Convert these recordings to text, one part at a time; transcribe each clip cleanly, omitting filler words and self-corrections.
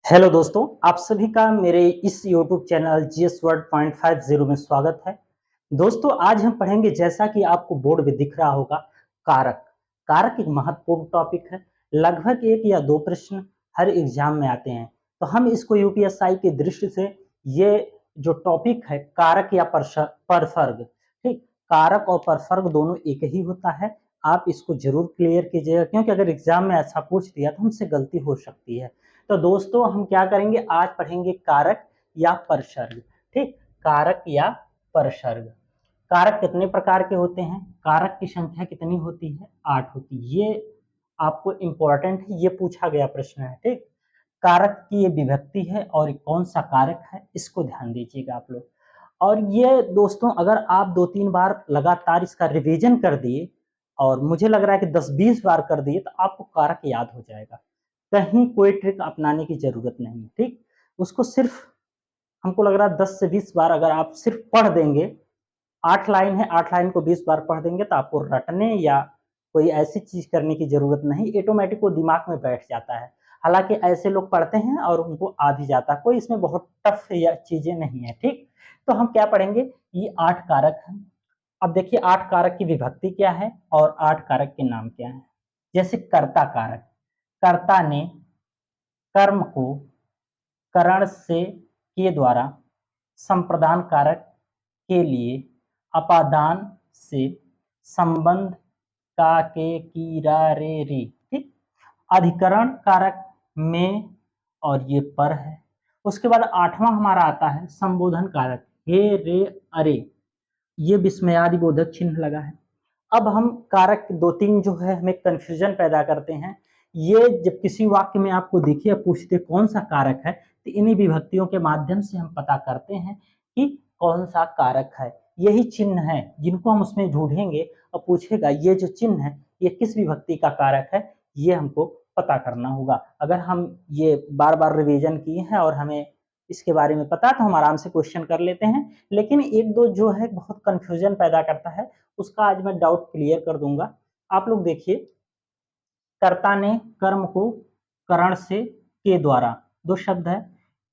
Hello दोस्तों, आप सभी का मेरे इस YouTube channel GS word point 50 में स्वागत है। दोस्तों, आज हम पढ़ेंगे जैसा कि आपको बोर्ड में दिख रहा होगा कारक। कारक एक महत्वपूर्ण टॉपिक है। लगभग 1 या 2 प्रश्न हर एग्जाम में आते हैं। तो हम इसको यूपीएसआई की दृष्टि से ये जो टॉपिक है कारक या परसर्ग, ठीक, कारक और परसर्ग दोनों एक ही होता है। आप इसको जरूर क्लियर कीजिएगा क्योंकि अगर एग्जाम में ऐसा पूछ दिया तो हमसे गलती हो सकती है। तो दोस्तों हम क्या करेंगे, आज पढ़ेंगे कारक या परसर्ग। ठीक, कारक या परसर्ग। कारक कितने प्रकार के होते हैं, कारक की संख्या कितनी होती है, 8 होती है। ये आपको इंपॉर्टेंट है, ये पूछा गया प्रश्न है। ठीक, कारक की ये विभक्ति है और कौन सा कारक है इसको ध्यान दीजिएगा आप लोग। और ये दोस्तों अगर आप 2-3 बार लगातार इसका रिवीजन कर दिए और मुझे लग रहा है कि 10-20 बार कर दिए तो आपको कारक याद हो जाएगा। कहीं कोई ट्रिक अपनाने की जरूरत नहीं है। ठीक, उसको सिर्फ हमको लग रहा है 10 से 20 बार अगर आप सिर्फ पढ़ देंगे, 8 लाइन है, 8 लाइन को 20 बार पढ़ देंगे तो आपको रटने या कोई ऐसी चीज करने की जरूरत नहीं, ऑटोमेटिक वो दिमाग में बैठ जाता है। हालांकि ऐसे लोग पढ़ते हैं और उनको आ भी जाता है, कोई इसमें बहुत टफ या चीजें नहीं है। ठीक, तो हम क्या पढ़ेंगे, ये 8 कारक हैं। अब देखिए 8 कारक की विभक्ति क्या है और 8 कारक के नाम क्या है। जैसे कर्ता कारक, कर्ता ने कर्म को करण से के द्वारा संप्रदान कारक के लिए अपादान से संबंध का के की रा रे रे। ठीक, अधिकरण कारक में और ये पर है। उसके बाद 8वां हमारा आता है संबोधन कारक, हे रे अरे, ये विस्मयादि बोधक चिन्ह लगा है। अब हम कारक 2-3 जो है हमें कंफ्यूजन पैदा करते हैं। ये जब किसी वाक्य में आपको दिखे पूछते कौन सा कारक है तो इन्हीं विभक्तियों के माध्यम से हम पता करते हैं कि कौन सा कारक है। यही चिन्ह है जिनको हम उसमें ढूंढेंगे और पूछेगा ये जो चिन्ह है ये किस विभक्ति का कारक है, ये हमको पता करना होगा। अगर हम ये बार बार रिवीजन किए हैं और हमें इसके बारे में पता है तो हम आराम से क्वेश्चन कर लेते हैं। लेकिन एक दो जो है बहुत कंफ्यूजन पैदा करता है, उसका आज मैं डाउट क्लियर कर दूंगा। आप लोग देखिए, कर्ता ने कर्म को करण से के द्वारा, दो शब्द है।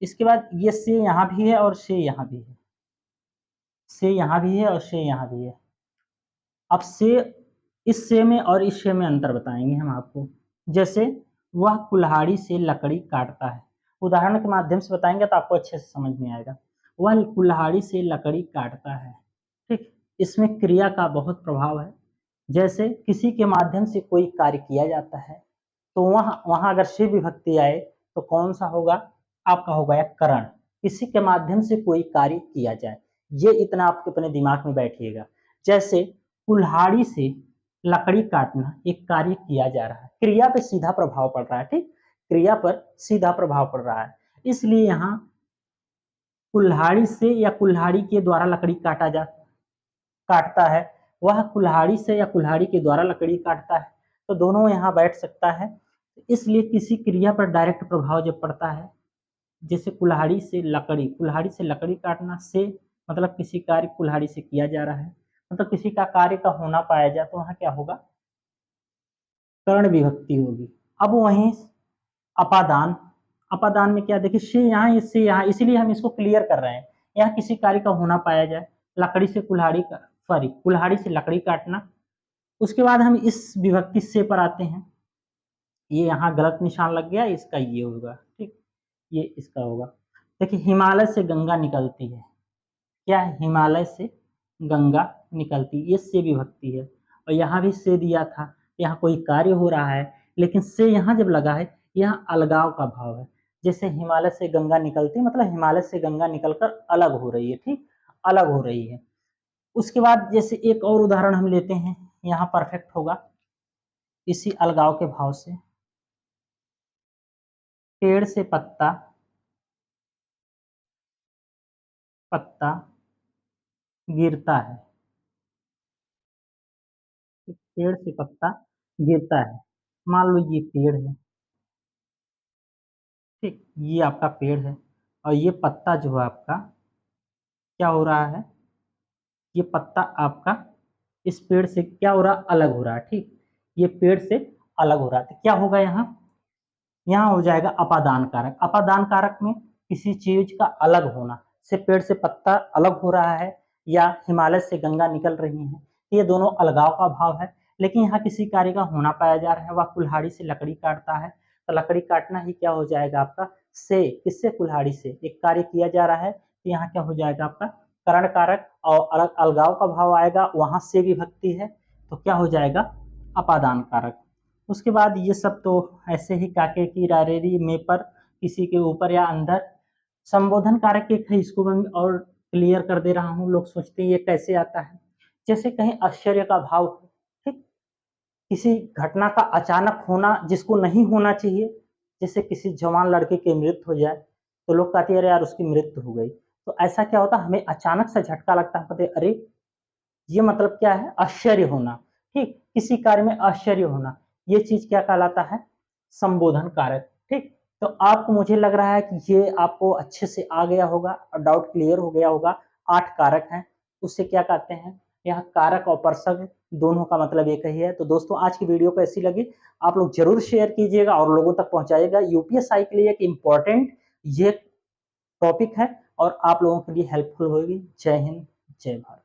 इसके बाद ये से यहां भी है और से यहां भी है, से यहां भी है और से यहां भी है। अब से, इस से में और इस से में अंतर बताएंगे हम आपको। जैसे वह कुल्हाड़ी से लकड़ी काटता है, उदाहरण के माध्यम से बताएंगे तो आपको अच्छे से समझ में आएगा। वह कुल्हाड़ी से लकड़ी काटता है। ठीक, इसमें क्रिया का बहुत प्रभाव है। जैसे किसी के माध्यम से कोई कार्य किया जाता है तो वहां वहां अगर से विभक्ति आए तो कौन सा होगा, आपका होगा या करण। किसी के माध्यम से कोई कार्य किया जाए, ये इतना आपके अपने दिमाग में बैठिएगा। जैसे कुल्हाड़ी से लकड़ी काटना एक कार्य किया जा रहा है, क्रिया पे सीधा प्रभाव पड़ रहा है। ठीक, क्रिया पर सीधा प्रभाव पड़ रहा है, इसलिए यहाँ कुल्हाड़ी से या कुल्हाड़ी के द्वारा लकड़ी काटता है, वह कुल्हाड़ी से या कुल्हाड़ी के द्वारा लकड़ी काटता है, तो दोनों यहाँ बैठ सकता है। इसलिए किसी क्रिया पर डायरेक्ट प्रभाव जब पड़ता है, जैसे कुल्हाड़ी से लकड़ी काटना से मतलब किसी कार्य कुल्हाड़ी से किया जा रहा है, मतलब किसी का कार्य का होना पाया जाए तो वहां क्या होगा, कर्ण विभक्ति होगी। अब वहीं अपादान, अपादान में क्या देखिए से यहाँ इससे यहाँ, इसीलिए हम इसको क्लियर कर रहे हैं। यहाँ किसी कार्य का होना पाया जाए, लकड़ी से कुल्हाड़ी का, सॉरी, कुल्हाड़ी से लकड़ी काटना। उसके बाद हम इस विभक्ति से पर आते हैं। ये यहाँ गलत निशान लग गया, इसका ये होगा। ठीक, ये इसका होगा। देखिए हिमालय से गंगा निकलती है, क्या है, हिमालय से गंगा निकलती, ये से विभक्ति है। और यहाँ भी से दिया था, यहाँ कोई कार्य हो रहा है लेकिन से यहाँ जब लगा है, यहाँ अलगाव का भाव है। जैसे हिमालय से गंगा निकलती मतलब हिमालय से गंगा निकलकर अलग हो रही है। ठीक, अलग हो रही है। उसके बाद जैसे एक और उदाहरण हम लेते हैं, यहाँ परफेक्ट होगा इसी अलगाव के भाव से। पेड़ से पत्ता, पत्ता गिरता है। पेड़ से पत्ता गिरता है, मान लो ये पेड़ है। ठीक, ये आपका पेड़ है और ये पत्ता जो है आपका क्या हो रहा है, ये पत्ता आपका इस पेड़ से क्या हो रहा है, अलग हो रहा है। ठीक, ये पेड़ से अलग हो रहा है तो क्या होगा यहाँ, यहाँ हो जाएगा अपादान कारक। अपादान कारक में किसी चीज का अलग होना, से पेड़ से पत्ता अलग हो रहा है या हिमालय से गंगा निकल रही है, ये दोनों अलगाव का भाव है। लेकिन यहाँ किसी कार्य का होना पाया जा रहा है, वह कुल्हाड़ी से लकड़ी काटता है, तो लकड़ी काटना ही क्या हो जाएगा आपका, से, किससे, कुल्हाड़ी से एक कार्य किया जा रहा है, तो यहाँ क्या हो जाएगा आपका करण कारक, और अलग अलगाव का भाव आएगा, वहां से विभक्ति है, तो क्या हो जाएगा अपादान कारक। उसके बाद ये सब तो ऐसे ही काके की रारेरी में पर, किसी के ऊपर या अंदर। संबोधन कारक एक है, इसको मैं और क्लियर कर दे रहा हूँ। लोग सोचते हैं ये कैसे आता है, जैसे कहीं आश्चर्य का भाव, ठीक, किसी घटना का अचानक होना जिसको नहीं होना चाहिए, जैसे किसी जवान लड़के की मृत्यु हो जाए, तो लोग कहते हैं अरे यार उसकी मृत्यु हो गई, तो ऐसा क्या होता है, हमें अचानक से झटका लगता है, कहते अरे, ये मतलब क्या है, आश्चर्य होना, ठीक, किसी कार्य में आश्चर्य होना, ये चीज क्या कहलाता है, संबोधन कारक, ठीक। तो आपको, मुझे लग रहा है कि ये आपको अच्छे से आ गया होगा और डाउट क्लियर हो गया होगा। 8 कारक हैं, उससे क्या कहते हैं, यहाँ कारक और परसक दोनों का मतलब एक ही है। तो दोस्तों आज की वीडियो कैसी लगी, आप लोग जरूर शेयर कीजिएगा और लोगों तक पहुंचाइएगा। यूपीएससी के लिए एक इम्पोर्टेंट ये टॉपिक है और आप लोगों के लिए हेल्पफुल होगी। जय हिंद, जय भारत।